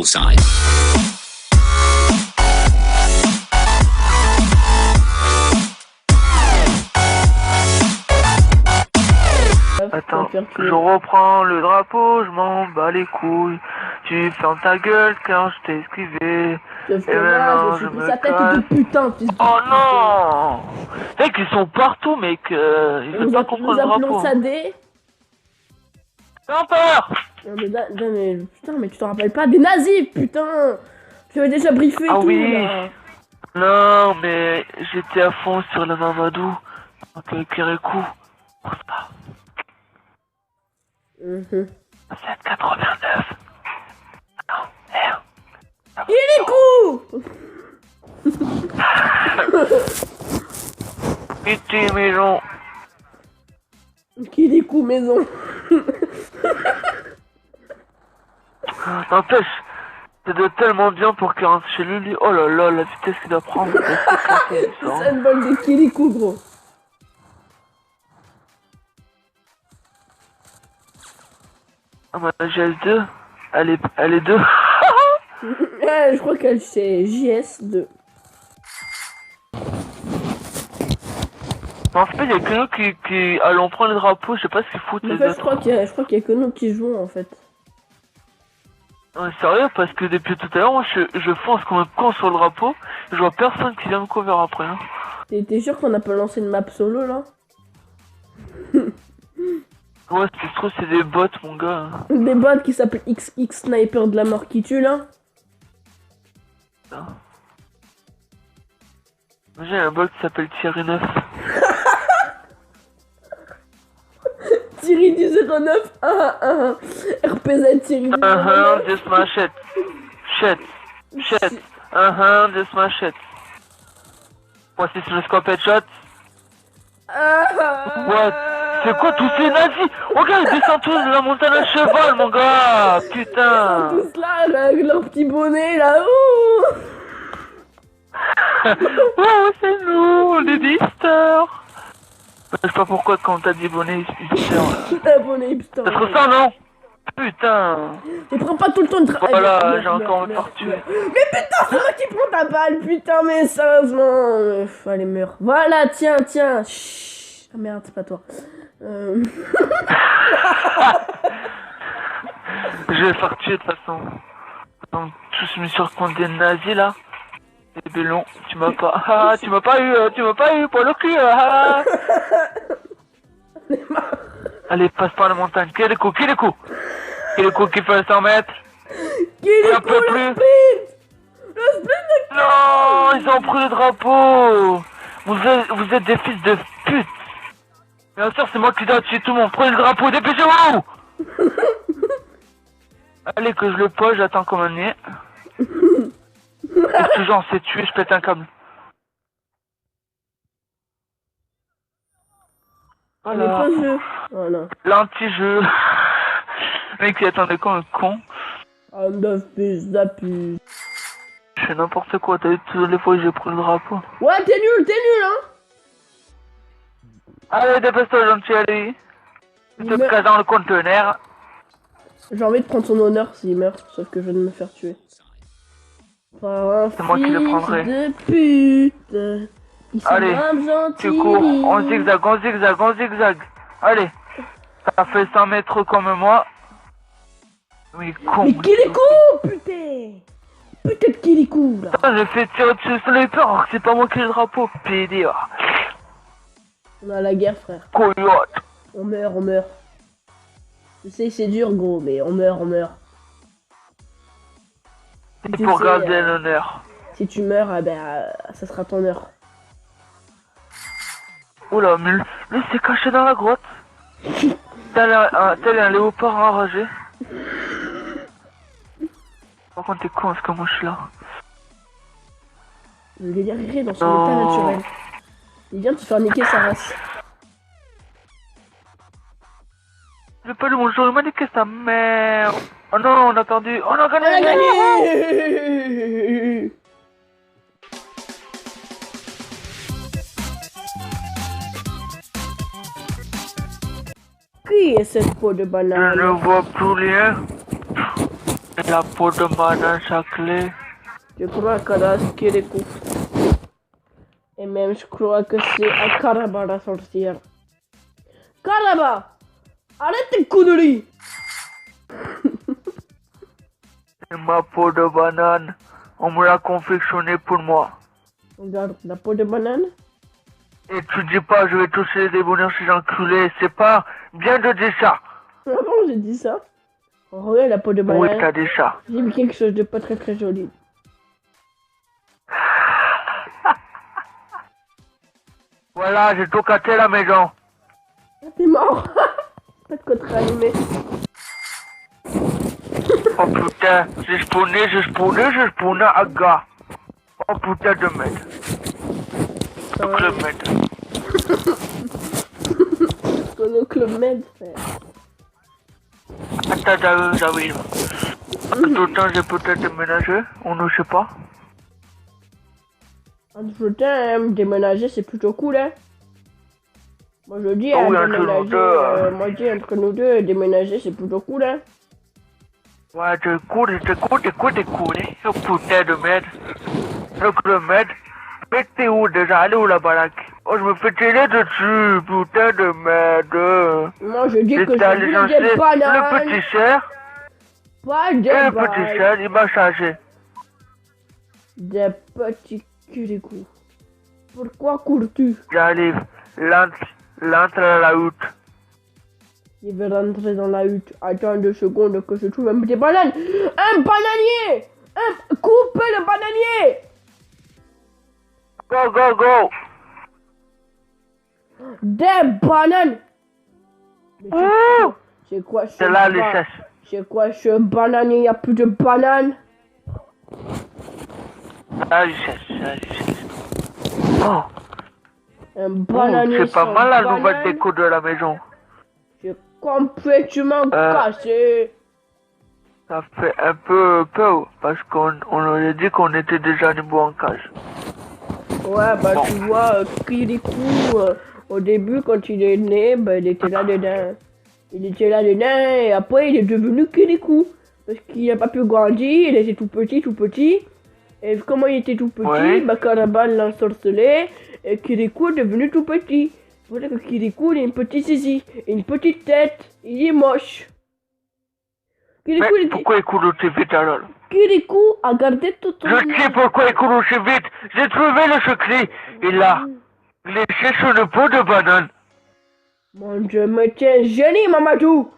poolside. Attends, je reprends le drapeau, je m'en bats les couilles. Tu fermes ta gueule car je t'ai esquivé. Sauf que moi, je me suis pris sa tête de putain, fils de... Oh non! C'est qu'ils sont partout, mec. Ils veulent pas contre le drapeau. Nous appelons ça des... Campeurs! Non mais putain, mais tu t'en rappelles pas des nazis, putain! Tu avais déjà briefé et tout, oui. là. Non, mais j'étais à fond sur le Mamadou. Donc, Kirikou. Pour ça. 7,89. Non, merde. Kirikou! Pitié, maison. Kirikou maison. N'empêche, ça doit tellement bien pour qu'il rentre chez lui. Oh là là, la vitesse qu'il doit prendre. C'est une balle de Kirikou, gros. Ah bah, j'ai L2. Elle est 2. Je crois qu'elle c'est JS2. En fait, il y a que nous qui allons prendre le drapeau. Je sais pas ce qu'ils foutent les autres. Je crois qu'il y a que nous qui jouons en fait. Ouais, sérieux, parce que depuis tout à l'heure, moi je fonce comme un con sur le drapeau. Je vois personne qui vient me cover après. Hein. T'es sûr qu'on a pas lancé une map solo là? Ouais, ce qui se trouve, c'est des bots, mon gars. Des bots qui s'appellent XX Sniper de la mort qui tue là? J'ai un bot qui s'appelle Thierry 9. Thierry du 09 RPZ Thierry du 09 Just my shit. Shit. Just my shit. Voici sur le scope headshot. What? C'est quoi tous ces nazis? Regarde, ils descendent tous de la montagne à cheval, mon gars. Putain. Ils sont tous là avec leur petit bonnet là. Ouh. Oh, c'est nous, les hipsters. Je sais pas pourquoi quand t'as dit bonnet hipster. Un bonnet hipster. Ça se ressent, non? Putain. Et prends pas tout le temps de travail. Voilà, j'ai encore me faire tuer. Mais putain, c'est moi qui prends ta balle, putain, mais sérieusement. Allez, meurs. Voilà, tiens. Chut. Ah merde, c'est pas toi. Je vais faire tuer de toute façon. Donc, je me suis contre des nazis là. C'est bellon, tu m'as pas. Ah, tu m'as pas eu pour le cul. Ah. Allez, passe par la montagne. Kirikou qui fait 100 mètres. Il un peu plus. Le sprint de... Non, ils ont pris le drapeau. Vous êtes des fils de pute. Bien sûr, c'est moi qui dois tuer tout le monde. Prenez le drapeau, dépêchez-vous. Allez, que je le pose, j'attends comme un nez. Et toujours on s'est tué, je pète un câble. Voilà. Voilà. L'anti-jeu. Mec, il attendait quoi, un con? Un de fils de pute. Je fais n'importe quoi, t'as vu toutes les fois que j'ai pris le drapeau. Ouais, t'es nul, hein. Allez, dépêche-toi, gentil, allez. Je te casse dans le conteneur. J'ai envie de prendre son honneur s'il meurt, sauf que je vais me faire tuer. Par un c'est moi qui le prendrai. De pute. Allez, tu cours, on zigzag. Allez, ça fait 100 mètres comme moi. Oui, con. Mais Kirikou, putain. Putain de Kirikou, là. Putain, j'ai fait tirer dessus sur les peurs, alors que c'est pas moi qui ai le drapeau, PD. On a la guerre, frère. Coyote. On meurt. Je sais, c'est dur, gros, mais on meurt. C'est pour garder l'honneur. Si tu meurs, ça sera ton heure. Oula, mais lui s'est caché dans la grotte. Tel un léopard enragé. Par contre, t'es con, parce que moi je suis là. Le délire dans son état naturel. Il vient de se faire niquer sa race. J'ai pas lu mon jour, il m'a niqué sa mère. Oh non, on a perdu. On a gagné. Qui est cette peau de banane? Je ne vois plus rien. La peau de banane saclée. Je crois qu'elle a Kirikou. Et même je crois que c'est à Karaba la sorcière. Karaba, arrête tes conneries. C'est ma peau de banane. On me l'a confectionnée pour moi. Regarde, la peau de banane. Et tu dis pas, je vais toucher les bonheurs chez enculés. C'est pas bien de dire ça. Ah bon, j'ai dit ça. Regarde la peau de banane. Oui, t'as dit ça. J'ai vu quelque chose de pas très très joli. Voilà, j'ai tout cassé à la maison. Ah, t'es mort. Pas de quoi te réanimer. Oh putain, j'ai spawné à gars. Oh putain de merde. Donc le merde. Qu'on au club med, frère. Attends, j'arrive. Tout le temps, j'ai peut-être déménagé, on ne sait pas. Entre-temps, déménager, c'est plutôt cool, hein. Moi, je dis, Oh oui, hein, entre nous déménager, deux. moi, je dis, entre nous deux, déménager, c'est plutôt cool, hein. Ouais, t'écoutes, oh putain de merde. Donc le merde. Mais t'es où déjà? Allez où la baraque? Oh, je me fais tirer dessus, putain de merde. Moi, je dis que J'étais allé je veux chercher des bananes, le petit cher, pas des et le bananes. petit cher, il m'a chargé. Des petits curicous. Pourquoi cours-tu? J'arrive, l'entre à la hutte. Il veut rentrer dans la hutte. Attends 2 secondes que je trouve un petit banane. Un bananier! Coupe le bananier! Go, go, go! Des bananes! Ouh! C'est quoi ce C'est là les chasses. C'est quoi ce bananier? Y a plus de bananes? Ah, les chasses. Oh, Un bananier c'est pas sans mal la banane. nouvelle déco de la maison. C'est complètement cassé. Ça fait un peu peur parce qu'on aurait dit qu'on était déjà niveau en cage. Ouais, bah Bon. tu vois, Kirikou, au début, quand il est né, bah, il était là dedans. Il était là dedans et après il est devenu Kirikou. Parce qu'il n'a pas pu grandir, il était tout petit. Et comment il était tout petit, Ouais. bah Caraban l'a ensorcelé et Kirikou est devenu tout petit. C'est pour ça que Kirikou il a une petite zizi, une petite tête, il est moche. Mais pourquoi il court aussi vite alors? Kirikou a gardé tout ton Je sais pourquoi il court aussi vite. J'ai trouvé le secret. Il a léché sur le pot de banane. Mon Dieu, mais tiens, génie, Mamadou!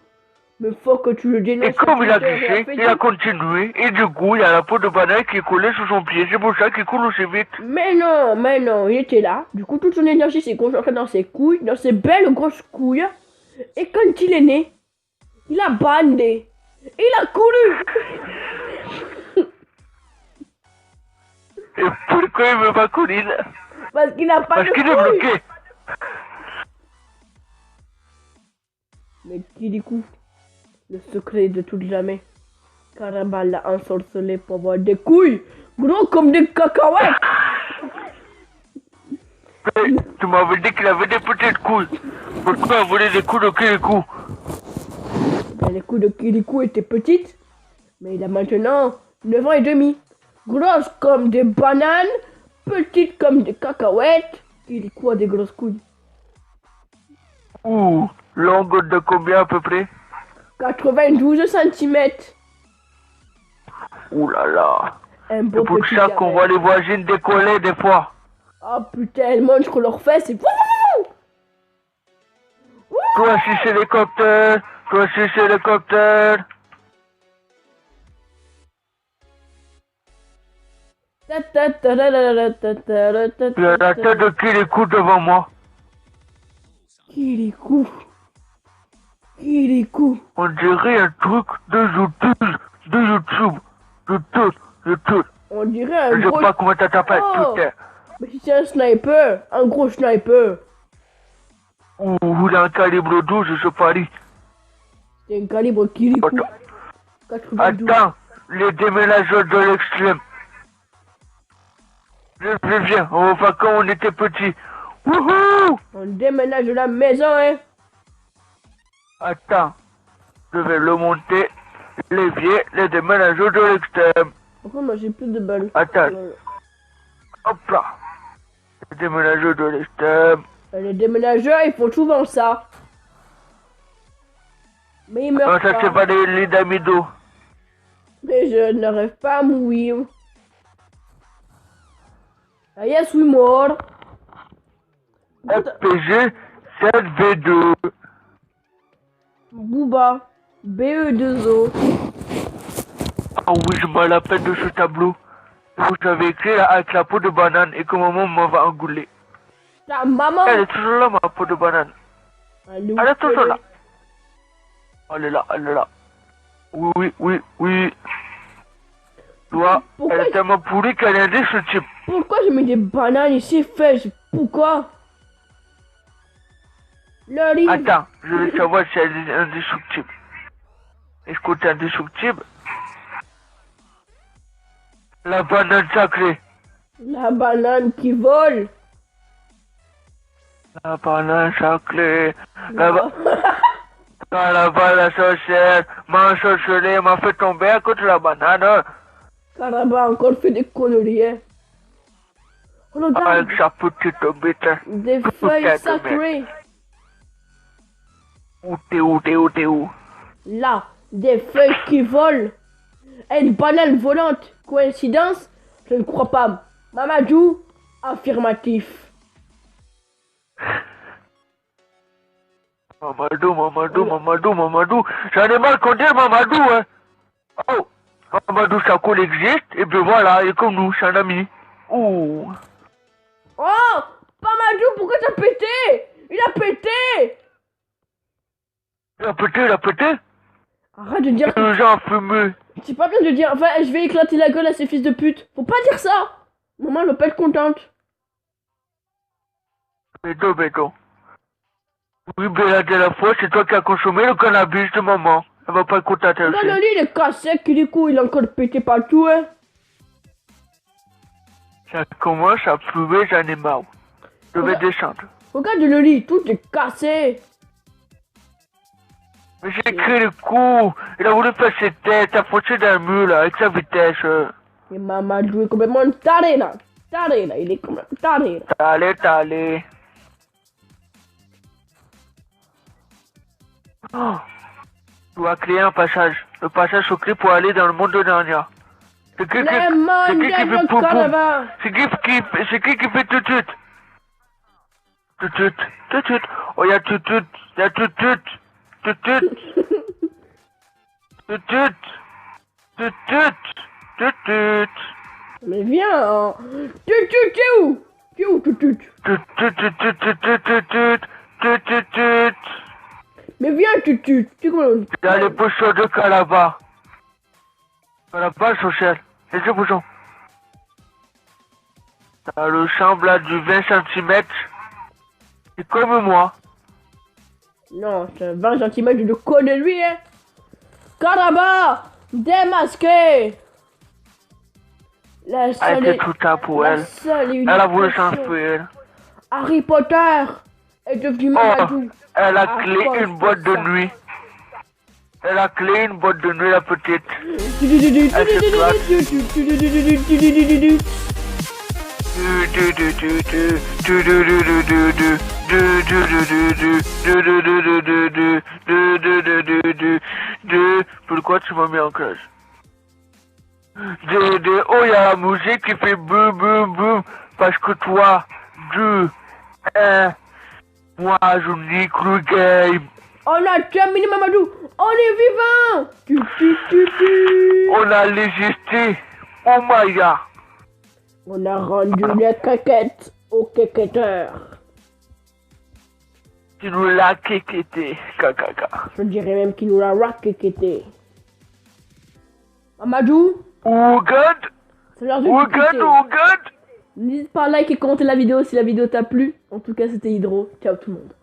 Mais faut que tu le dénonces. Et comme il a tu t'es glissé, fait il a continué. Et du coup, il y a la peau de banane qui est collée sur son pied. C'est pour ça qu'il court aussi vite. Mais non, il était là. Du coup, toute son énergie s'est concentrée dans ses couilles, dans ses belles grosses couilles. Et quand il est né, il a bandé. Il a couru. Et pourquoi il veut pas courir? Parce qu'il n'a pas Parce de qu'il est couilles. bloqué. Mais Kirikou, le secret de tout jamais. Caramba l'a ensorcelé pour avoir des couilles gros comme des cacahuètes. Mais tu m'avais dit qu'il avait des petites couilles. Pourquoi on voulait des coups de Kirikou? Ben, les couilles de Kirikou étaient petites, mais il a maintenant 9 ans et demi. Grosses comme des bananes, petites comme des cacahuètes. Kirikou a des grosses couilles. Ouh, longue de combien à peu près? 92 cm. Ouh là là. Un beau C'est pour petit ça qu'on gamin. voit les voisines décoller des fois. Oh putain, elles mangent sur leurs fesses et... Toi aussi c'est l'hélicoptère. Toi aussi c'est l'hélicoptère. Il y a la tête de Kirikou devant moi. Kirikou. Kirikou. On dirait un truc de YouTube. On dirait un Je sais gros... pas comment ça t'appelle, Oh. putain. Mais c'est un sniper. Un gros sniper. Ouh, il a un calibre 12, je parie. C'est un calibre Kirikou. 92. Attends, les déménageurs de l'extrême. Je préviens, on va faire quand on était petits. Wouhou! On déménage la maison, hein. Attends, je vais le monter. L'évier, les déménageurs de l'extrême. Pourquoi moi j'ai plus de balles? Attends. Hop là. Les déménageurs de l'extrême. Les déménageurs, ils font souvent ça. Mais ils meurent Non, ça pas. c'est pas des lits d'amido. Mais je n'arrive pas à mourir. Ah yes, we mort. FPG 7V2. Booba. BE2O. Ah oui, je me rappelle de ce tableau. Où j'avais écrit là avec la peau de banane et que maman m'avait engoulé. Ta maman. Elle est toujours là, ma peau de banane. Elle est toujours là. Elle est là, elle est là. Oui, oui, oui, oui. Toi, elle est tellement pourrie qu'elle est indestructible. Pourquoi je mets des bananes ici, fais? Pourquoi? Le livre. Attends, je veux savoir si elle est indestructible. Est-ce que t'es indestructible? La banane sacrée. La banane qui vole. La banane sacrée. Quand la banane sorcière m'a ensorcelé, m'a fait tomber à côté de la banane. Caraba a encore fait des conneries. Hein. Regarde. Avec sa petite bête. Des feuilles sacrées. Où t'es où, t'es où, t'es où? Là, des feuilles qui volent. Et une banane volante. Coïncidence? Je ne crois pas. Mamadou, affirmatif. Mamadou, Mamadou, Mamadou, Mamadou. J'en ai mal qu'on dire Mamadou, hein. Oh, Mamadou Sakho existe, et puis voilà, il est comme nous, c'est un ami. Ouh. Oh, Mamadou, pourquoi t'as pété? Il a pété. Il a pété, il a pété. Arrête de dire que... Les gens fumés. C'est pas bien de dire, enfin, je vais éclater la gueule à ces fils de pute. Faut pas dire ça. Maman, elle va pas être contente. Béton, béton. Oui, mais la dernière fois, c'est toi qui as consommé le cannabis de maman. Elle va pas être contente aussi. Non, le lit, il est cassé, qui du coup, il a encore pété partout, hein. Ça commence à fumer, j'en ai marre. Je vais descendre. Regarde le lit, tout est cassé. Mais j'ai écrit le coup. Il a voulu faire ses têtes, a fauché dans le mur, là, avec sa vitesse. Et Mamadou est complètement taré, là. Taré, là, il est complètement taré. Allez, allez. Oh. Tu vas créer un passage. Le passage secret pour aller dans le monde de Narnia. C'est qui qui fait poum poum? C'est qui fait tout tout? Tout tout, tout tout. Oh, y'a tout tout, y'a tout tout. Tout tout. Tout tout. Tout tout. Tout tout. Mais viens, hein. T'es où? T'es où, tout tout? Tout tout tout tout tout tout tout tout tout tout. Mais viens, tu comment? Il y a les poissons de Calaba. Calaba social. Et ce poisson. T'as le chambre là du 20 cm. C'est comme moi. Non, c'est 20 cm, je le connais lui, hein. Caraba, démasqué. La seule elle était tout à pour elle. Elle a voulu s'enfuir. Harry Potter est devenu Mamadou. Elle a clé une boîte de nuit. Elle a clé une boîte de nuit, la petite. Pourquoi tu m'as mis en cage? Oh, il y a la musique qui fait boum boum boum. Parce que toi, moi, je n'y crois game. On a terminé, Mamadou. On est vivant. On a résisté. Oh my god. On a rendu la caquette au quéquetteur. Tu nous l'as quéquetté, cacaca. Je dirais même qu'il nous l'a raquéquetté. Mamadou. Oh god. C'est l'heure de oh god. N'hésite pas à like et commenter la vidéo si la vidéo t'a plu. En tout cas, c'était Hydro. Ciao tout le monde.